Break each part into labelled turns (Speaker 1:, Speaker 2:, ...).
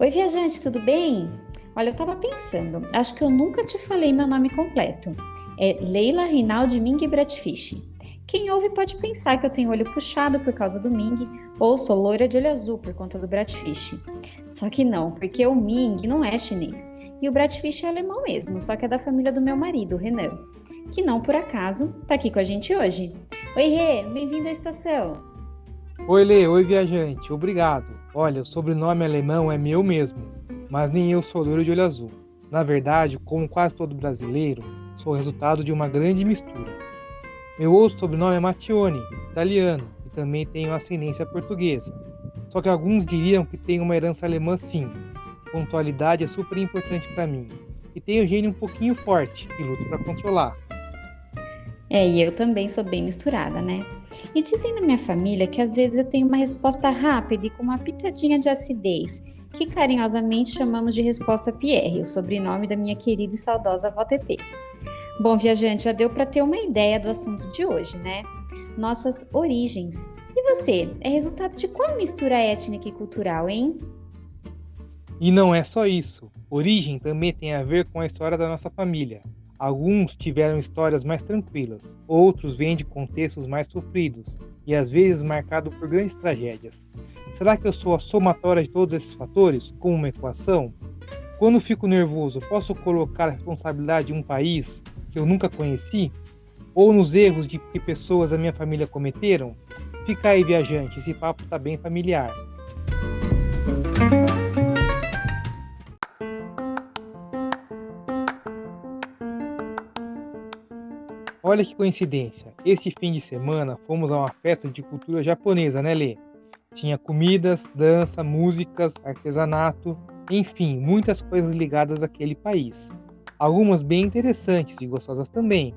Speaker 1: Oi, viajante, tudo bem? Olha, eu tava pensando, acho que eu nunca te falei meu nome completo. É Leila Rinaldi Ming Bratfish. Quem ouve pode pensar que eu tenho olho puxado por causa do Ming ou sou loira de olho azul por conta do Bratfish. Só que não, porque o Ming não é chinês e o Bratfish é alemão mesmo, só que é da família do meu marido, o Renan, que não por acaso tá aqui com a gente hoje. Oi, Rê, bem-vindo à estação.
Speaker 2: Oi, Lê, oi, viajante, obrigado. Olha, o sobrenome alemão é meu mesmo, mas nem eu sou loiro de olho azul. Na verdade, como quase todo brasileiro, sou resultado de uma grande mistura. Meu outro sobrenome é Mattioni, italiano, e também tenho ascendência portuguesa. Só que alguns diriam que tenho uma herança alemã sim. Pontualidade é super importante para mim. E tenho gênio um pouquinho forte, e luto para controlar.
Speaker 1: E eu também sou bem misturada, né? E dizem na minha família que às vezes eu tenho uma resposta rápida e com uma pitadinha de acidez, que carinhosamente chamamos de resposta Pierre, o sobrenome da minha querida e saudosa avó Tetê. Bom, viajante, já deu para ter uma ideia do assunto de hoje, né? Nossas origens. E você, é resultado de qual mistura étnica e cultural, hein?
Speaker 2: E não é só isso. Origem também tem a ver com a história da nossa família. Alguns tiveram histórias mais tranquilas, outros vêm de contextos mais sofridos e às vezes marcados por grandes tragédias. Será que eu sou a somatória de todos esses fatores, como uma equação? Quando fico nervoso, posso colocar a responsabilidade em um país que eu nunca conheci? Ou nos erros de que pessoas da minha família cometeram? Fica aí, viajante, esse papo está bem familiar. Olha que coincidência. Este fim de semana fomos a uma festa de cultura japonesa, né, Lê? Tinha comidas, dança, músicas, artesanato, enfim, muitas coisas ligadas àquele país. Algumas bem interessantes e gostosas também.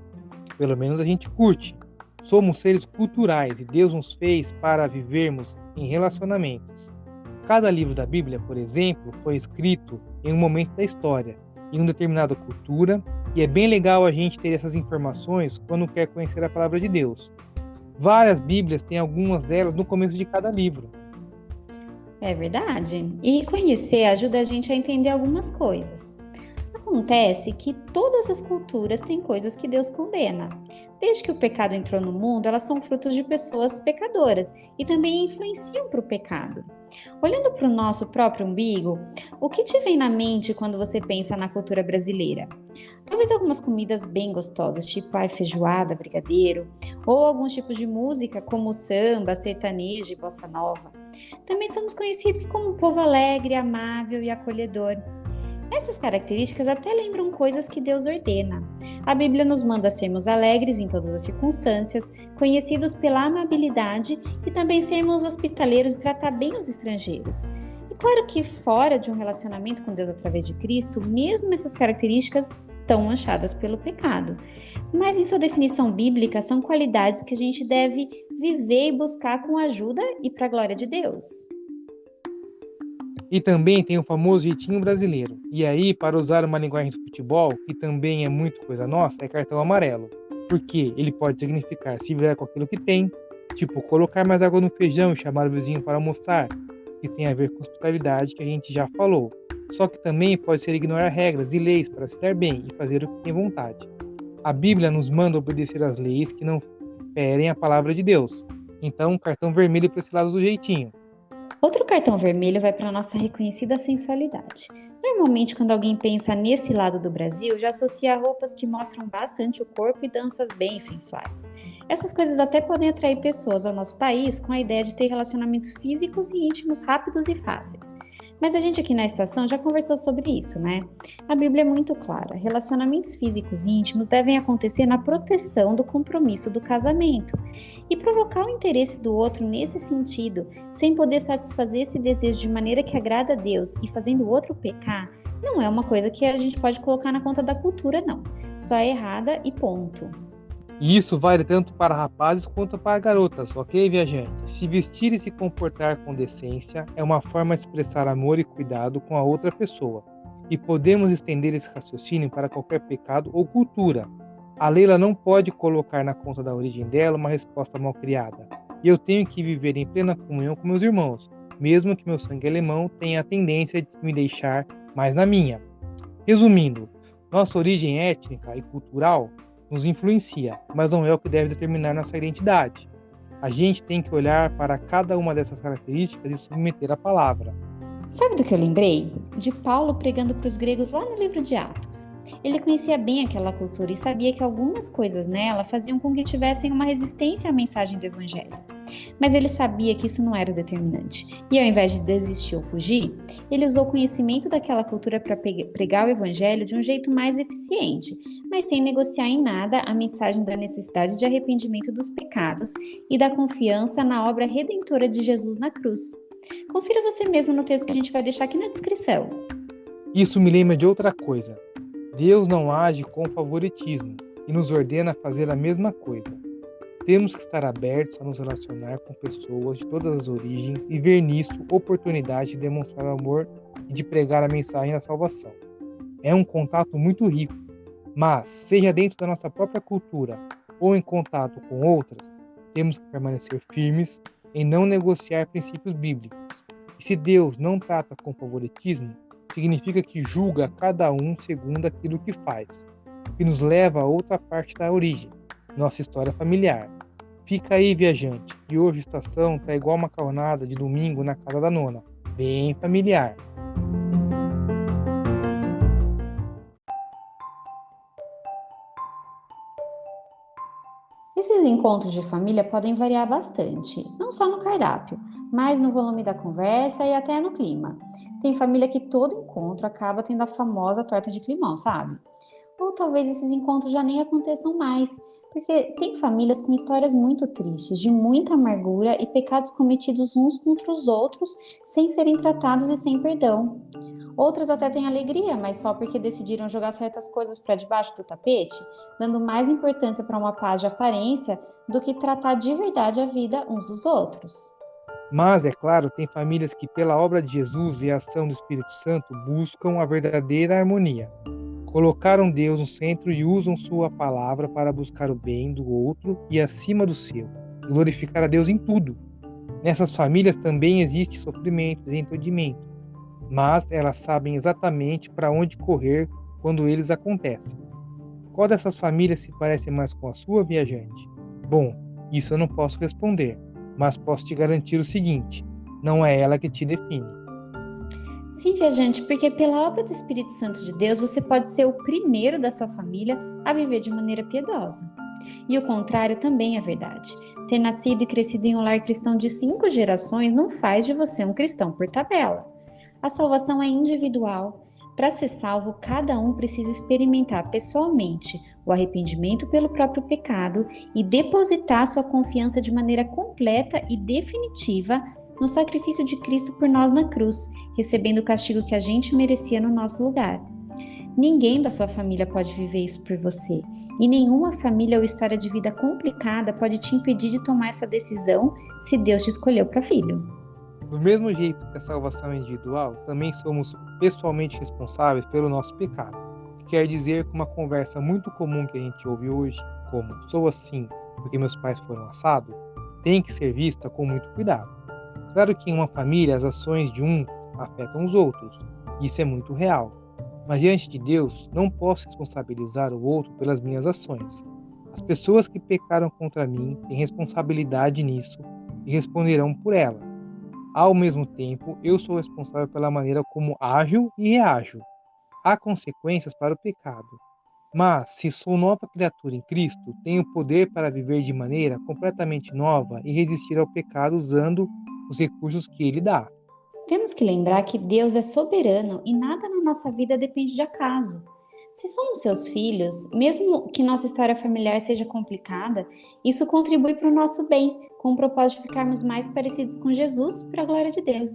Speaker 2: Pelo menos a gente curte. Somos seres culturais e Deus nos fez para vivermos em relacionamentos. Cada livro da Bíblia, por exemplo, foi escrito em um momento da história, em uma determinada cultura, e é bem legal a gente ter essas informações quando quer conhecer a palavra de Deus. Várias Bíblias têm algumas delas no começo de cada livro.
Speaker 1: É verdade. E conhecer ajuda a gente a entender algumas coisas. Acontece que todas as culturas têm coisas que Deus condena. Desde que o pecado entrou no mundo, elas são frutos de pessoas pecadoras e também influenciam para o pecado. Olhando para o nosso próprio umbigo, o que te vem na mente quando você pensa na cultura brasileira? Talvez algumas comidas bem gostosas, tipo a feijoada, brigadeiro, ou alguns tipos de música como samba, sertanejo e bossa nova. Também somos conhecidos como um povo alegre, amável e acolhedor. Essas características até lembram coisas que Deus ordena. A Bíblia nos manda sermos alegres em todas as circunstâncias, conhecidos pela amabilidade e também sermos hospitaleiros e tratar bem os estrangeiros. E claro que fora de um relacionamento com Deus através de Cristo, mesmo essas características estão manchadas pelo pecado. Mas em sua definição bíblica, são qualidades que a gente deve viver e buscar com ajuda e para a glória de Deus.
Speaker 2: E também tem o famoso jeitinho brasileiro. E aí, para usar uma linguagem do futebol, que também é muito coisa nossa, é cartão amarelo. Porque ele pode significar se virar com aquilo que tem, tipo colocar mais água no feijão e chamar o vizinho para almoçar, que tem a ver com hospitalidade que a gente já falou. Só que também pode ser ignorar regras e leis para se dar bem e fazer o que tem vontade. A Bíblia nos manda obedecer às leis que não ferem a palavra de Deus. Então, cartão vermelho para esse lado do jeitinho.
Speaker 1: Outro cartão vermelho vai para a nossa reconhecida sensualidade. Normalmente, quando alguém pensa nesse lado do Brasil, já associa roupas que mostram bastante o corpo e danças bem sensuais. Essas coisas até podem atrair pessoas ao nosso país com a ideia de ter relacionamentos físicos e íntimos rápidos e fáceis. Mas a gente aqui na estação já conversou sobre isso, né? A Bíblia é muito clara: relacionamentos físicos e íntimos devem acontecer na proteção do compromisso do casamento. E provocar o interesse do outro nesse sentido, sem poder satisfazer esse desejo de maneira que agrada a Deus e fazendo o outro pecar, não é uma coisa que a gente pode colocar na conta da cultura, não. Só é errada e ponto.
Speaker 2: E isso vale tanto para rapazes quanto para garotas, ok, viajante? Se vestir e se comportar com decência é uma forma de expressar amor e cuidado com a outra pessoa. E podemos estender esse raciocínio para qualquer pecado ou cultura. A Leila não pode colocar na conta da origem dela uma resposta mal criada. E eu tenho que viver em plena comunhão com meus irmãos. mesmo que meu sangue alemão tenha a tendência de me deixar mais na minha. Resumindo, nossa origem étnica e cultural nos influencia, mas não é o que deve determinar nossa identidade. A gente tem que olhar para cada uma dessas características e submeter a palavra.
Speaker 1: Sabe do que eu lembrei? De Paulo pregando para os gregos lá no livro de Atos. Ele conhecia bem aquela cultura e sabia que algumas coisas nela faziam com que tivessem uma resistência à mensagem do evangelho. Mas ele sabia que isso não era o determinante. E ao invés de desistir ou fugir, ele usou o conhecimento daquela cultura para pregar o evangelho de um jeito mais eficiente, mas sem negociar em nada a mensagem da necessidade de arrependimento dos pecados e da confiança na obra redentora de Jesus na cruz. Confira você mesmo no texto que a gente vai deixar aqui na descrição.
Speaker 2: Isso me lembra de outra coisa. Deus não age com favoritismo e nos ordena a fazer a mesma coisa. Temos que estar abertos a nos relacionar com pessoas de todas as origens e ver nisso oportunidade de demonstrar amor e de pregar a mensagem da salvação. É um contato muito rico, mas, seja dentro da nossa própria cultura ou em contato com outras, temos que permanecer firmes em não negociar princípios bíblicos. E se Deus não trata com favoritismo, significa que julga cada um segundo aquilo que faz, o que nos leva a outra parte da origem, nossa história familiar. Fica aí, viajante, que hoje a estação tá igual uma macarronada de domingo na casa da nona, bem familiar.
Speaker 1: Esses encontros de família podem variar bastante, não só no cardápio, mas no volume da conversa e até no clima. Tem família que todo encontro acaba tendo a famosa torta de climão, sabe? Ou talvez esses encontros já nem aconteçam mais, porque tem famílias com histórias muito tristes, de muita amargura e pecados cometidos uns contra os outros, sem serem tratados e sem perdão. Outras até têm alegria, mas só porque decidiram jogar certas coisas para debaixo do tapete, dando mais importância para uma paz de aparência do que tratar de verdade a vida uns dos outros.
Speaker 2: Mas, é claro, tem famílias que, pela obra de Jesus e a ação do Espírito Santo, buscam a verdadeira harmonia. Colocaram Deus no centro e usam sua palavra para buscar o bem do outro e acima do seu, e glorificar a Deus em tudo. Nessas famílias também existe sofrimento, desentendimento, mas elas sabem exatamente para onde correr quando eles acontecem. Qual dessas famílias se parece mais com a sua, viajante? Bom, isso eu não posso responder, mas posso te garantir o seguinte: não é ela que te define.
Speaker 1: Sim, viajante, porque pela obra do Espírito Santo de Deus, você pode ser o primeiro da sua família a viver de maneira piedosa. E o contrário também é verdade. Ter nascido e crescido em um lar cristão de 5 gerações não faz de você um cristão por tabela. A salvação é individual. Para ser salvo, cada um precisa experimentar pessoalmente o arrependimento pelo próprio pecado e depositar sua confiança de maneira completa e definitiva no sacrifício de Cristo por nós na cruz, recebendo o castigo que a gente merecia no nosso lugar. Ninguém da sua família pode viver isso por você, e nenhuma família ou história de vida complicada pode te impedir de tomar essa decisão se Deus te escolheu para filho.
Speaker 2: Do mesmo jeito que a salvação é individual, também somos pessoalmente responsáveis pelo nosso pecado. Que quer dizer que uma conversa muito comum que a gente ouve hoje, como "sou assim porque meus pais foram assados", tem que ser vista com muito cuidado. Claro que em uma família as ações de um afetam os outros, isso é muito real. Mas diante de Deus, não posso responsabilizar o outro pelas minhas ações. As pessoas que pecaram contra mim têm responsabilidade nisso e responderão por ela. Ao mesmo tempo, eu sou responsável pela maneira como ajo e reajo. Há consequências para o pecado. Mas, se sou nova criatura em Cristo, tenho poder para viver de maneira completamente nova e resistir ao pecado usando os recursos que Ele dá.
Speaker 1: Temos que lembrar que Deus é soberano e nada na nossa vida depende de acaso. Se somos seus filhos, mesmo que nossa história familiar seja complicada, isso contribui para o nosso bem, com o propósito de ficarmos mais parecidos com Jesus para a glória de Deus.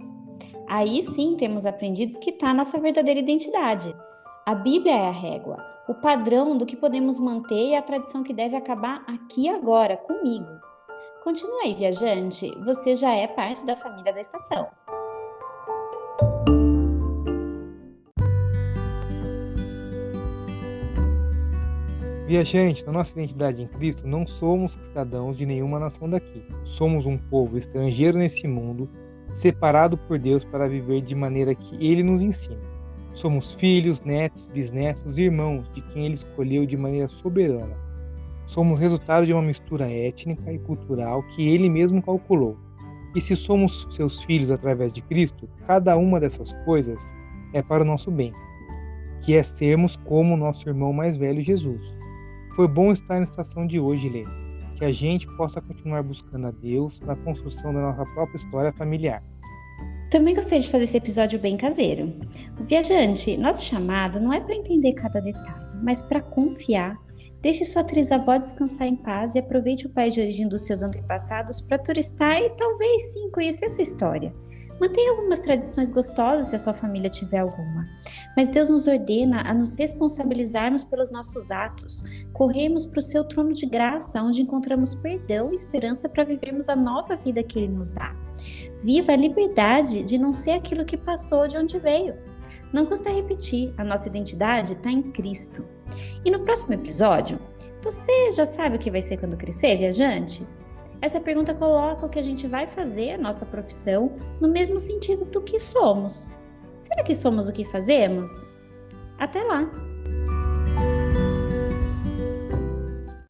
Speaker 1: Aí sim temos aprendido que está a nossa verdadeira identidade. A Bíblia é a régua, o padrão do que podemos manter e a tradição que deve acabar aqui e agora, comigo. Continua aí, viajante, você já é parte da família da estação.
Speaker 2: Viajante, na nossa identidade em Cristo, não somos cidadãos de nenhuma nação daqui. Somos um povo estrangeiro nesse mundo, separado por Deus para viver de maneira que Ele nos ensina. Somos filhos, netos, bisnetos e irmãos de quem Ele escolheu de maneira soberana. Somos resultado de uma mistura étnica e cultural que Ele mesmo calculou. E se somos seus filhos através de Cristo, cada uma dessas coisas é para o nosso bem, que é sermos como o nosso irmão mais velho Jesus. Foi bom estar na estação de hoje, Lê, que a gente possa continuar buscando a Deus na construção da nossa própria história familiar.
Speaker 1: Também gostei de fazer esse episódio bem caseiro. O viajante, nosso chamado não é para entender cada detalhe, mas para confiar. Deixe sua trisavó descansar em paz e aproveite o país de origem dos seus antepassados para turistar e talvez sim conhecer sua história. Mantenha algumas tradições gostosas se a sua família tiver alguma. Mas Deus nos ordena a nos responsabilizarmos pelos nossos atos, corrermos para o seu trono de graça, onde encontramos perdão e esperança para vivermos a nova vida que Ele nos dá. Viva a liberdade de não ser aquilo que passou de onde veio. Não custa repetir, a nossa identidade está em Cristo. E no próximo episódio, você já sabe o que vai ser quando crescer, viajante? Essa pergunta coloca o que a gente vai fazer, a nossa profissão, no mesmo sentido do que somos. Será que somos o que fazemos? Até lá!